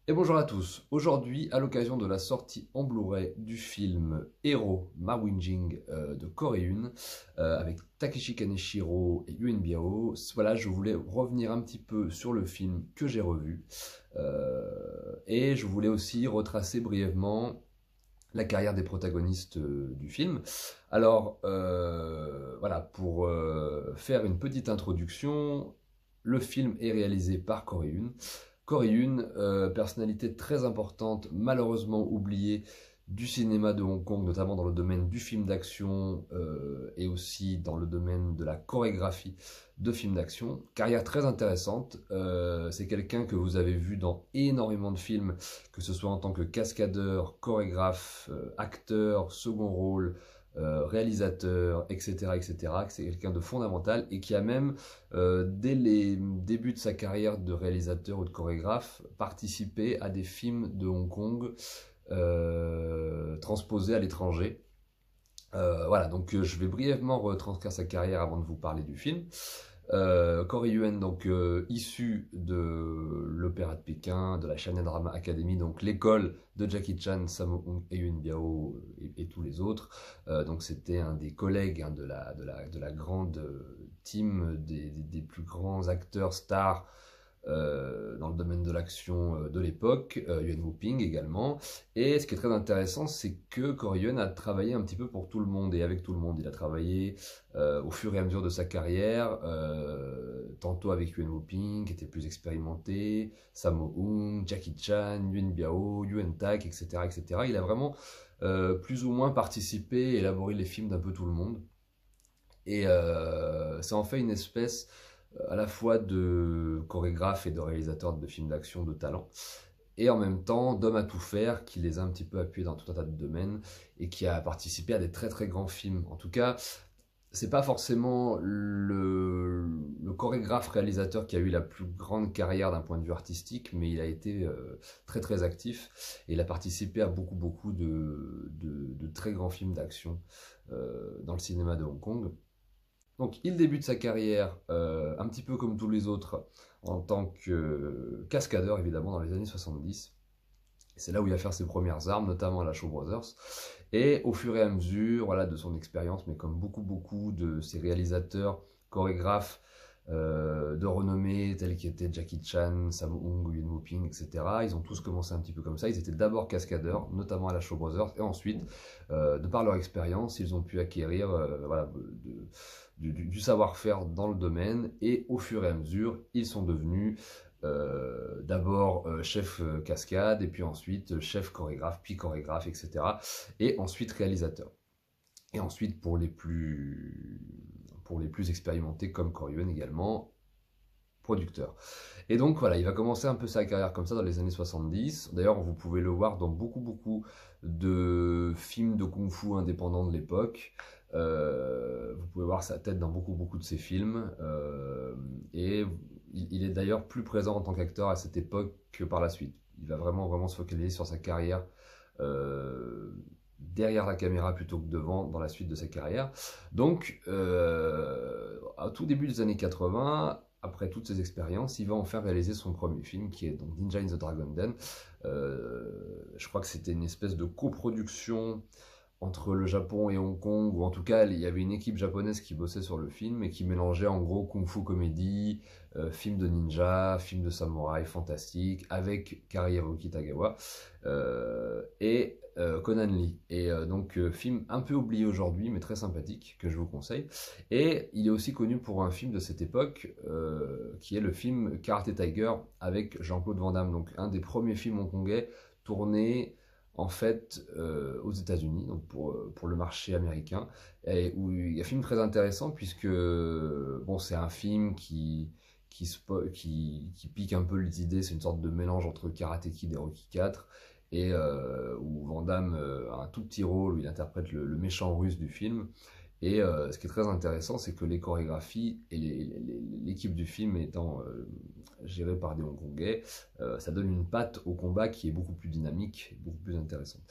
Et bonjour à tous. Aujourd'hui, à l'occasion de la sortie en Blu-ray du film Hero Mawinjing de Corée 1 avec Takeshi Kaneshiro et Yuen Biao, voilà, je voulais revenir un petit peu sur le film que j'ai revu et je voulais aussi retracer brièvement la carrière des protagonistes du film. Alors, voilà, pour faire une petite introduction, le film est réalisé par Corey Yun. Corey Yun, personnalité très importante, malheureusement oubliée du cinéma de Hong Kong, notamment dans le domaine du film d'action et aussi dans le domaine de la chorégraphie de films d'action. Carrière très intéressante. C'est quelqu'un que vous avez vu dans énormément de films, que ce soit en tant que cascadeur, chorégraphe, acteur, second rôle, réalisateur, etc., etc. C'est quelqu'un de fondamental et qui a même, dès les débuts de sa carrière de réalisateur ou de chorégraphe, participé à des films de Hong Kong transposés à l'étranger. Voilà, donc je vais brièvement retranscrire sa carrière avant de vous parler du film. Corey Yuen, donc issu de l'Opéra de Pékin, de la China Drama Academy, donc l'école de Jackie Chan, Sammo Hung et Yuen Biao et tous les autres. Donc c'était un des collègues hein, de la grande team des plus grands acteurs stars dans le domaine de l'action de l'époque, Yuen Woo-ping également. Et ce qui est très intéressant, c'est que Corey Yuen a travaillé un petit peu pour tout le monde et avec tout le monde. Il a travaillé au fur et à mesure de sa carrière, tantôt avec Yuen Woo-ping, qui était plus expérimenté, Sammo Hung, Jackie Chan, Yuen Biao, Yuen Tak, etc., etc. Il a vraiment plus ou moins participé et élaboré les films d'un peu tout le monde. Et ça en fait une espèce à la fois de chorégraphe et de réalisateur de films d'action de talent, et en même temps d'homme à tout faire qui les a un petit peu appuyés dans tout un tas de domaines et qui a participé à des très très grands films. En tout cas, c'est pas forcément le chorégraphe réalisateur qui a eu la plus grande carrière d'un point de vue artistique, mais il a été très très actif et il a participé à beaucoup de très grands films d'action dans le cinéma de Hong Kong. Donc il débute sa carrière un petit peu comme tous les autres en tant que cascadeur évidemment dans les années 70. C'est là où il va faire ses premières armes, notamment à la Shaw Brothers. Et au fur et à mesure voilà, de son expérience, mais comme beaucoup de ses réalisateurs, chorégraphes de renommée, tels qu'étaient Jackie Chan, Sammo Hung, Yuen Woo-ping, etc., ils ont tous commencé un petit peu comme ça. Ils étaient d'abord cascadeurs, notamment à la Shaw Brothers, et ensuite, de par leur expérience, ils ont pu acquérir voilà, du savoir-faire dans le domaine, et au fur et à mesure, ils sont devenus d'abord chef cascade, et puis ensuite chef chorégraphe, puis chorégraphe, etc. Et ensuite réalisateur. Et ensuite, pour les plus expérimentés, comme Corey Yuen également, producteur. Et donc voilà, il va commencer un peu sa carrière comme ça dans les années 70. D'ailleurs, vous pouvez le voir dans beaucoup de films de kung-fu indépendants de l'époque. Vous pouvez voir sa tête dans beaucoup de ses films. Et il est d'ailleurs plus présent en tant qu'acteur à cette époque que par la suite. Il va vraiment se focaliser sur sa carrière derrière la caméra plutôt que devant dans la suite de sa carrière. Donc, à tout début des années 80, après toutes ces expériences, il va enfin réaliser son premier film qui est donc Ninja in the Dragon Den. Je crois que c'était une espèce de coproduction entre le Japon et Hong Kong, ou en tout cas il y avait une équipe japonaise qui bossait sur le film et qui mélangeait en gros kung-fu comédie, film de ninja, film de samouraï fantastique, avec Kari Hiroki Tagawa et Conan Lee. Et donc film un peu oublié aujourd'hui mais très sympathique que je vous conseille. Et il est aussi connu pour un film de cette époque qui est le film Karate Tiger avec Jean-Claude Van Damme, donc un des premiers films hongkongais tournés en fait aux États-Unis, donc pour le marché américain, et où il y a un film très intéressant puisque bon, c'est un film qui pique un peu les idées, c'est une sorte de mélange entre Karate Kid et Rocky 4, et où Van Damme a un tout petit rôle où il interprète le méchant russe du film. Et ce qui est très intéressant, c'est que les chorégraphies et l'équipe du film étant gérée par des Hongkongais, ça donne une patte au combat qui est beaucoup plus dynamique, beaucoup plus intéressante.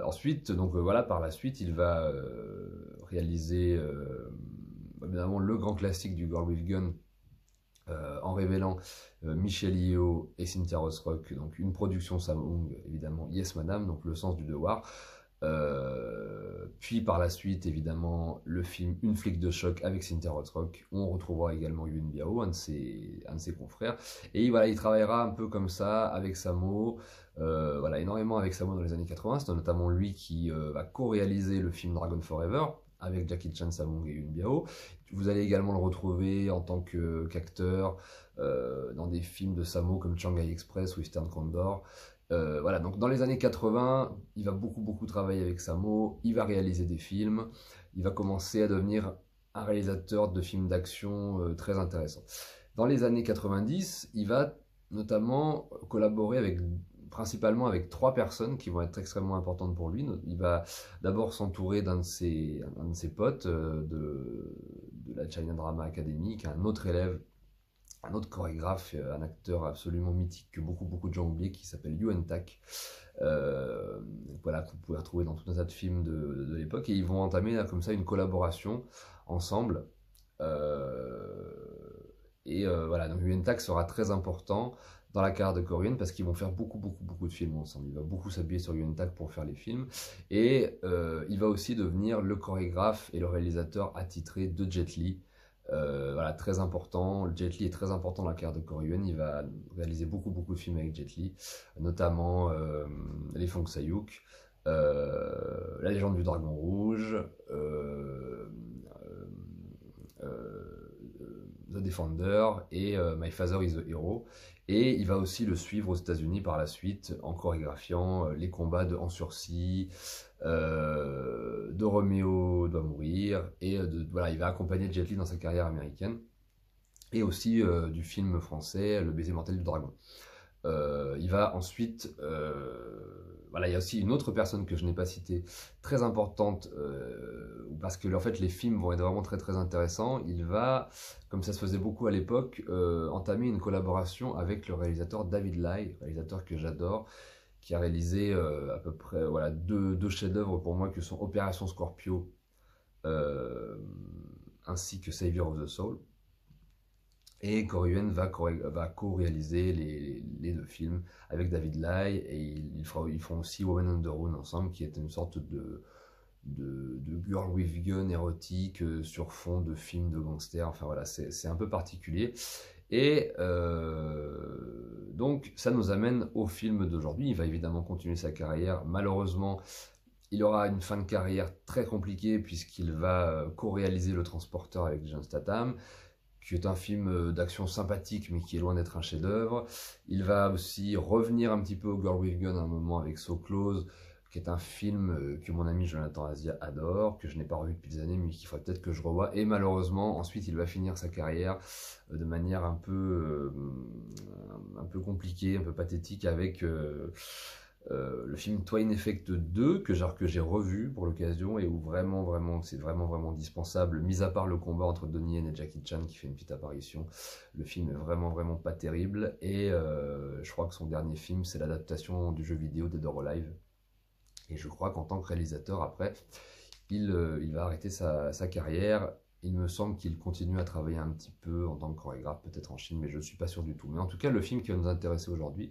Ensuite, donc voilà, par la suite, il va réaliser évidemment le grand classique du Girl with Gun en révélant Michelle Yeoh et Cynthia Rothrock, donc une production Samsung, évidemment Yes Madame, donc Le sens du devoir. Puis par la suite, évidemment, le film Une flic de choc avec Cynthia Rothrock, où on retrouvera également Yuen Biao, un de ses confrères. Et voilà, il travaillera un peu comme ça avec Sammo, voilà, énormément avec Sammo dans les années 80. C'est notamment lui qui va co-réaliser le film Dragon Forever avec Jackie Chan, Sammo et Yuen Biao. Vous allez également le retrouver en tant qu'acteur dans des films de Sammo comme Shanghai Express ou Eastern Condor. Voilà, donc dans les années 80, il va beaucoup travailler avec Sammo, il va réaliser des films, il va commencer à devenir un réalisateur de films d'action très intéressant. Dans les années 90, il va notamment collaborer principalement avec 3 personnes qui vont être extrêmement importantes pour lui. Il va d'abord s'entourer d'un de ses potes de la China Drama Academy, qui est un autre élève, un autre chorégraphe, un acteur absolument mythique que beaucoup de gens oublient, qui s'appelle Yuen Tak. Voilà, que vous pouvez retrouver dans tout un tas de films de l'époque, et ils vont entamer là, comme ça une collaboration ensemble. Voilà, donc Yuen Tak sera très important dans la carrière de Coryen parce qu'ils vont faire beaucoup de films ensemble. Il va beaucoup s'appuyer sur Yuen Tak pour faire les films, et il va aussi devenir le chorégraphe et le réalisateur attitré de Jet Li. Voilà, très important. Jet Li est très important dans la carrière de Coryen. Il va réaliser beaucoup de films avec Jet Li, notamment Les Fong Sayuk, La Légende du Dragon Rouge, The Defender et My Father is a Hero. Et il va aussi le suivre aux États-Unis par la suite en chorégraphiant les combats de En Sursis, de Roméo doit mourir, et voilà, il va accompagner Jet Li dans sa carrière américaine, et aussi du film français Le baiser mortel du dragon. Il va ensuite, voilà, il y a aussi une autre personne que je n'ai pas citée, très importante, parce que en fait les films vont être vraiment très intéressants. Il va, comme ça se faisait beaucoup à l'époque, entamer une collaboration avec le réalisateur David Lai, réalisateur que j'adore, qui a réalisé à peu près voilà, deux chefs-d'œuvre pour moi, que sont Opération Scorpio ainsi que Savior of the Soul. Et Coryen va co-réaliser les 2 films avec David Lai, et ils feront aussi Woman on the Run ensemble, qui est une sorte de girl with gun érotique sur fond de films de gangsters. Enfin voilà, c'est un peu particulier. Et donc ça nous amène au film d'aujourd'hui. Il va évidemment continuer sa carrière. Malheureusement, il aura une fin de carrière très compliquée, puisqu'il va co-réaliser Le Transporteur avec Jason Statham, qui est un film d'action sympathique, mais qui est loin d'être un chef-d'œuvre. Il va aussi revenir un petit peu au Girl with Gun à un moment avec So Close, qui est un film que mon ami Jonathan Asia adore, que je n'ai pas revu depuis des années, mais qu'il faudrait peut-être que je revoie. Et malheureusement, ensuite, il va finir sa carrière de manière un peu compliquée, un peu pathétique, avec le film Twin Effect 2, que j'ai revu pour l'occasion, et où c'est vraiment dispensable, mis à part le combat entre Donnie Yen et Jackie Chan qui fait une petite apparition. Le film est vraiment pas terrible, et je crois que son dernier film, c'est l'adaptation du jeu vidéo Dead or Alive. Et je crois qu'en tant que réalisateur, après, il va arrêter sa carrière. Il me semble qu'il continue à travailler un petit peu en tant que chorégraphe, peut-être en Chine, mais je ne suis pas sûr du tout. Mais en tout cas, le film qui va nous intéresser aujourd'hui,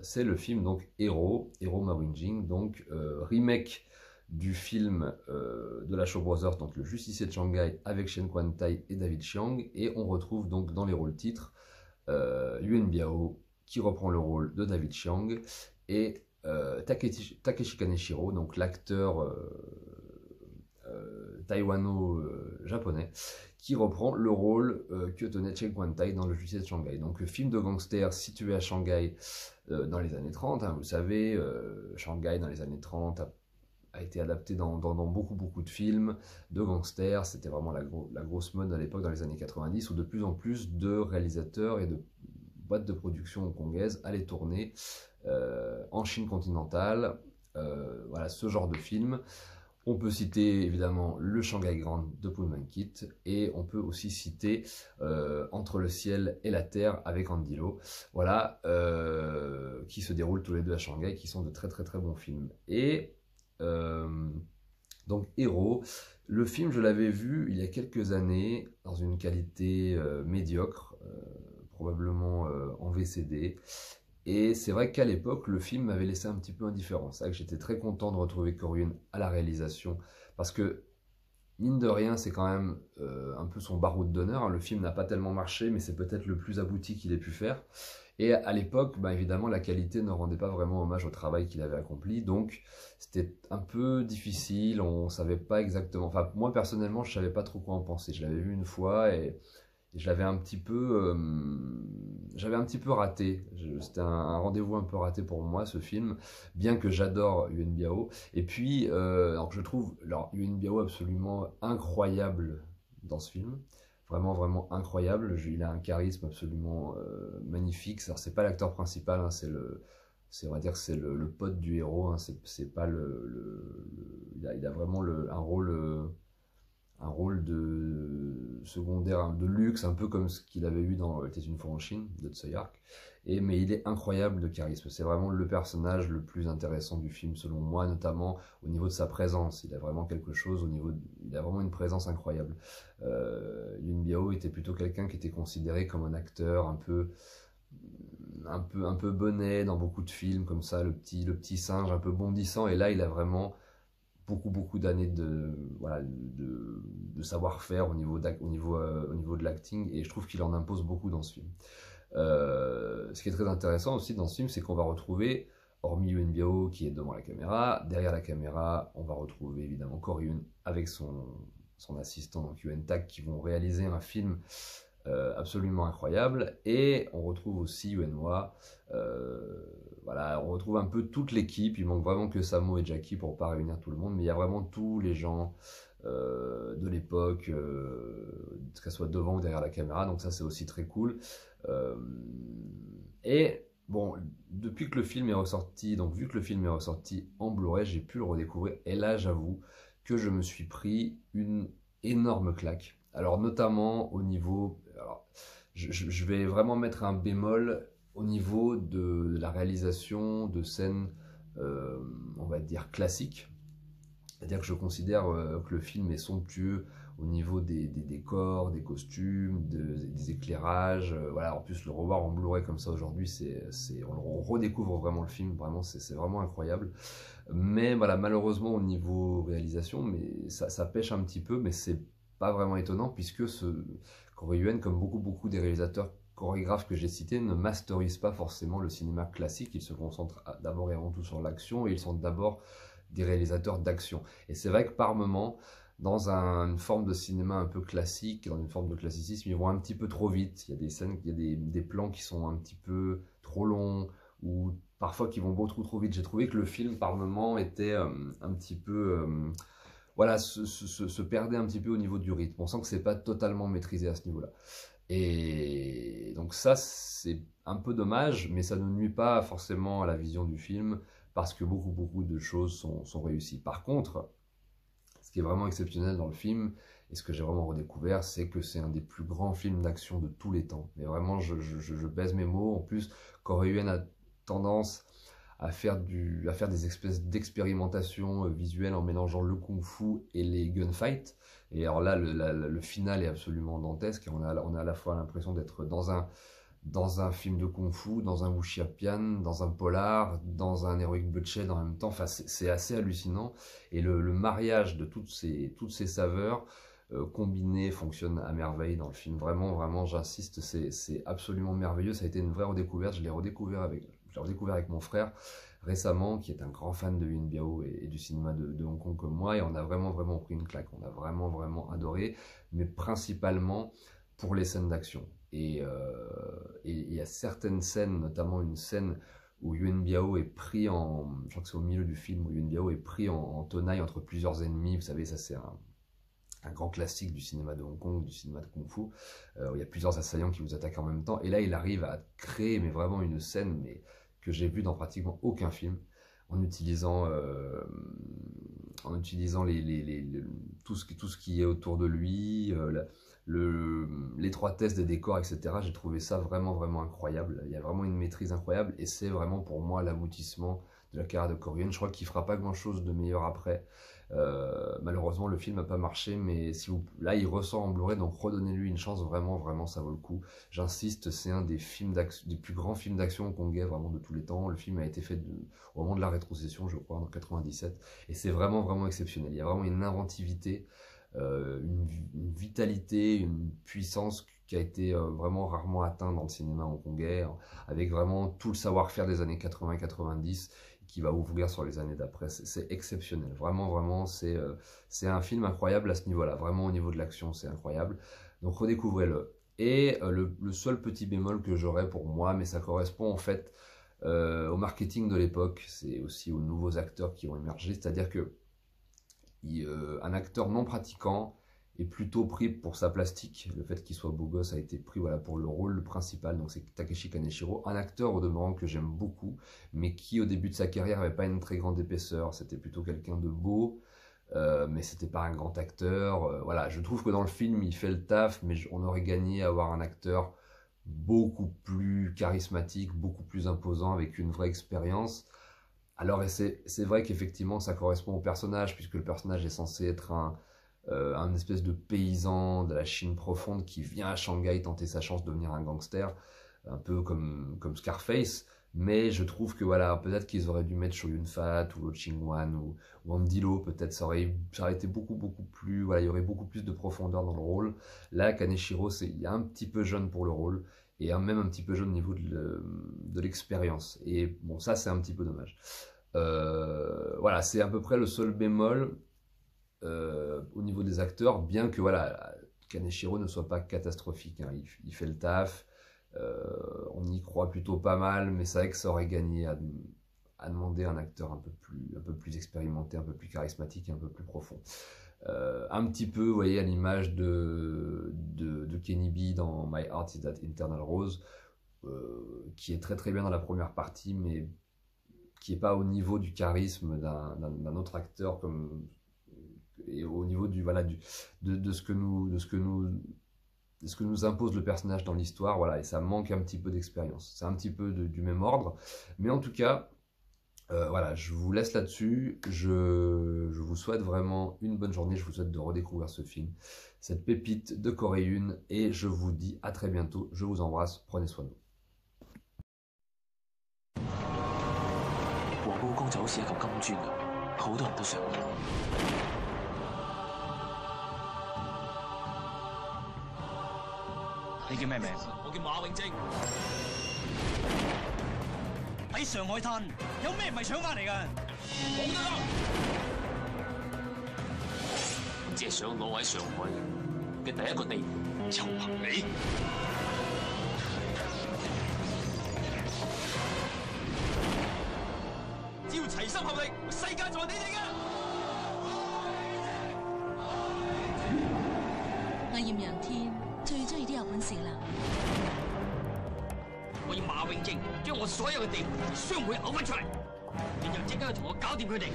c'est le film donc Hero Ma Wing-jing, donc remake du film de la Shaw Brothers, donc Le Justicier de Shanghai, avec Shen Kwan-tai et David Chiang, et on retrouve donc dans les rôles titres Yuen Biao qui reprend le rôle de David Chiang, et Takeshi Kaneshiro, donc l'acteur taïwano-japonais, qui reprend le rôle que tenait Chen Kwan-tai dans Le Justicier de Shanghai. Donc film de gangster situé à Shanghai dans les années 30, hein, vous savez, Shanghai dans les années 30 a été adapté dans beaucoup de films de gangsters. C'était vraiment la grosse mode à l'époque, dans les années 90, où de plus en plus de réalisateurs et de boîtes de production hongkongaises allaient tourner en Chine continentale, voilà, ce genre de film. On peut citer évidemment le Shanghai Grand de Poon Man-kit, et on peut aussi citer Entre le ciel et la terre avec Andy Lau, voilà, qui se déroulent tous les deux à Shanghai, qui sont de très bons films. Et Donc Héros, le film je l'avais vu il y a quelques années dans une qualité médiocre, probablement en VCD. Et c'est vrai qu'à l'époque, le film m'avait laissé un petit peu indifférent. C'est vrai que j'étais très content de retrouver Corey Yuen à la réalisation, parce que, mine de rien, c'est quand même un peu son baroud d'honneur, hein. Le film n'a pas tellement marché, mais c'est peut-être le plus abouti qu'il ait pu faire. Et à l'époque, bah, évidemment, la qualité ne rendait pas vraiment hommage au travail qu'il avait accompli, donc c'était un peu difficile, on savait pas exactement... Enfin, moi, personnellement, je savais pas trop quoi en penser. Je l'avais vu une fois et j'avais un petit peu raté. C'était un rendez-vous un peu raté pour moi, ce film, bien que j'adore Yuen Biao. Et puis, alors que je trouve Yuen Biao absolument incroyable dans ce film. Vraiment, vraiment incroyable. Il a un charisme absolument magnifique. Alors, c'est pas l'acteur principal, hein, on va dire que c'est le pote du héros. Hein, c'est pas il a vraiment un rôle de secondaire, hein, de luxe, un peu comme ce qu'il avait eu dans était une fois en Chine de Tsui Hark. Mais il est incroyable de charisme. C'est vraiment le personnage le plus intéressant du film selon moi, notamment au niveau de sa présence. Il a vraiment quelque chose il a vraiment une présence incroyable. Yuen Biao était plutôt quelqu'un qui était considéré comme un acteur un peu bonnet dans beaucoup de films comme ça, le petit singe un peu bondissant. Et là, il a vraiment beaucoup d'années voilà, de savoir-faire au niveau de l'acting, et je trouve qu'il en impose beaucoup dans ce film. Ce qui est très intéressant aussi dans ce film, c'est qu'on va retrouver, hormis Yuen Biao qui est devant la caméra, derrière la caméra, on va retrouver évidemment Corey Yuen avec son assistant, donc Yuen Tak, qui vont réaliser un film absolument incroyable. Et on retrouve aussi Yuen Wah, voilà, on retrouve un peu toute l'équipe. Il manque vraiment que Samo et Jackie pour pas réunir tout le monde, mais il y a vraiment tous les gens de l'époque, que ce soit devant ou derrière la caméra, donc ça c'est aussi très cool. Et bon, depuis que le film est ressorti, donc vu que le film est ressorti en Blu-ray, j'ai pu le redécouvrir, et là j'avoue que je me suis pris une énorme claque. Alors notamment au niveau, alors, je vais vraiment mettre un bémol au niveau de la réalisation de scènes, on va dire classiques. C'est-à-dire que je considère que le film est somptueux au niveau des décors, des costumes, des éclairages. Voilà, en plus, le revoir en Blu-ray comme ça aujourd'hui, on redécouvre vraiment le film. Vraiment, c'est vraiment incroyable. Mais voilà, malheureusement, au niveau réalisation, mais ça pêche un petit peu, mais c'est pas vraiment étonnant, puisque Corey Yuen, comme beaucoup des réalisateurs chorégraphes que j'ai cités, ne masterisent pas forcément le cinéma classique. Ils se concentrent d'abord et avant tout sur l'action, et ils sont d'abord des réalisateurs d'action. Et c'est vrai que par moment, dans une forme de cinéma un peu classique, dans une forme de classicisme, ils vont un petit peu trop vite. Il y a des scènes, il y a des plans qui sont un petit peu trop longs, ou parfois qui vont beaucoup trop vite. J'ai trouvé que le film, par moment, était un petit peu... voilà, se perdait un petit peu au niveau du rythme. On sent que c'est pas totalement maîtrisé à ce niveau-là. Et donc ça, c'est un peu dommage, mais ça ne nuit pas forcément à la vision du film, parce que beaucoup de choses sont réussies. Par contre, ce qui est vraiment exceptionnel dans le film, et ce que j'ai vraiment redécouvert, c'est que c'est un des plus grands films d'action de tous les temps. Mais vraiment, je pèse mes mots. En plus, Corey Yuen a tendance à faire des espèces d'expérimentations visuelles en mélangeant le kung-fu et les gunfights. Et alors là, le final est absolument dantesque. Et on a à la fois l'impression d'être dans un film de kung-fu, dans un wuxiapian, dans un polar, dans un heroic bloodshed en même temps. Enfin, c'est assez hallucinant. Et le mariage de toutes ces saveurs combinées fonctionne à merveille dans le film. Vraiment, j'insiste, c'est absolument merveilleux. Ça a été une vraie redécouverte. Je l'ai redécouvert avec mon frère récemment, qui est un grand fan de Yuen Biao et du cinéma de Hong Kong comme moi. Et on a vraiment pris une claque. On a vraiment adoré. Mais principalement pour les scènes d'action. Et il y a certaines scènes, notamment une scène où Yuen Biao est pris je crois que c'est au milieu du film, où Yuen Biao est pris en tenaille entre plusieurs ennemis. Vous savez, ça c'est un grand classique du cinéma de Hong Kong, du cinéma de Kung Fu, où il y a plusieurs assaillants qui vous attaquent en même temps. Et là, il arrive à créer mais vraiment une scène que j'ai vue dans pratiquement aucun film, en utilisant tout ce qui est autour de lui, l'étroitesse des décors, etc. J'ai trouvé ça vraiment incroyable. Il y a vraiment une maîtrise incroyable, et c'est vraiment pour moi l'aboutissement de la carrière de Corey Yuen. Je crois qu'il fera pas grand-chose de meilleur après. Malheureusement, le film n'a pas marché, mais si vous, là, il ressort en Blu-ray, donc redonnez-lui une chance, vraiment, vraiment, ça vaut le coup. J'insiste, c'est un des films des plus grands films d'action hongkongais vraiment de tous les temps. Le film a été fait au moment de la rétrocession, je crois, en 97, et c'est vraiment, vraiment exceptionnel. Il y a vraiment une inventivité, une vitalité, une puissance qui a été vraiment rarement atteinte dans le cinéma hongkongais, avec vraiment tout le savoir-faire des années 80-90 qui va ouvrir sur les années d'après. C'est exceptionnel. Vraiment, vraiment, c'est un film incroyable à ce niveau-là. Vraiment, au niveau de l'action, c'est incroyable. Donc, redécouvrez-le. Et le seul petit bémol que j'aurais pour moi, mais ça correspond en fait au marketing de l'époque, c'est aussi aux nouveaux acteurs qui ont émergé, c'est-à-dire que un acteur non pratiquant est plutôt pris pour sa plastique. Le fait qu'il soit beau gosse a été pris voilà, pour le rôle principal, donc c'est Takeshi Kaneshiro, un acteur au demeurant que j'aime beaucoup, mais qui au début de sa carrière n'avait pas une très grande épaisseur, c'était plutôt quelqu'un de beau, mais c'était pas un grand acteur. Voilà, je trouve que dans le film il fait le taf, mais on aurait gagné à avoir un acteur beaucoup plus charismatique, beaucoup plus imposant, avec une vraie expérience. Alors, c'est vrai qu'effectivement, ça correspond au personnage, puisque le personnage est censé être un espèce de paysan de la Chine profonde qui vient à Shanghai tenter sa chance de devenir un gangster, un peu comme Scarface. Mais je trouve que voilà, peut-être qu'ils auraient dû mettre Chow Yun-fat ou Lo Ching-wan ou Andy Lo, peut-être ça aurait été beaucoup, beaucoup plus. Voilà, il y aurait beaucoup plus de profondeur dans le rôle. Là, Kaneshiro, il est un petit peu jeune pour le rôle, et même un petit peu jeune au niveau de l'expérience. Et bon, ça, c'est un petit peu dommage. Voilà, c'est à peu près le seul bémol au niveau des acteurs, bien que voilà, Kaneshiro ne soit pas catastrophique, hein. Il fait le taf, on y croit plutôt pas mal, mais c'est vrai que ça aurait gagné à demander un acteur un peu plus expérimenté, un peu plus charismatique et un peu plus profond. Un petit peu, vous voyez, à l'image de Kenny B dans My Heart is That Eternal Rose, qui est très très bien dans la première partie, mais qui n'est pas au niveau du charisme d'un autre acteur et au niveau de ce que nous impose le personnage dans l'histoire, voilà, et ça manque un petit peu d'expérience. C'est un petit peu du même ordre, mais en tout cas, voilà, je vous laisse là-dessus. Je vous souhaite vraiment une bonne journée. Je vous souhaite de redécouvrir ce film, cette pépite de Corey Yuen, et je vous dis à très bientôt. Je vous embrasse, prenez soin de vous. 皇高宮就好似一嚿金磚咁，好多人都想要。你叫咩名？我叫馬永貞。喺上海灘有咩唔係搶翻嚟㗎？冇得啦！只係想攞喺上海嘅第一個地盤，就憑你。 只要齊心合力，世界就係你哋嘅。我葉陽天最中意啲有本事啦。我要馬永貞將我所有嘅地盤雙倍嘔翻出嚟，然後即刻同我搞掂佢哋。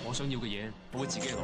我想要嘅嘢，我會自己攞。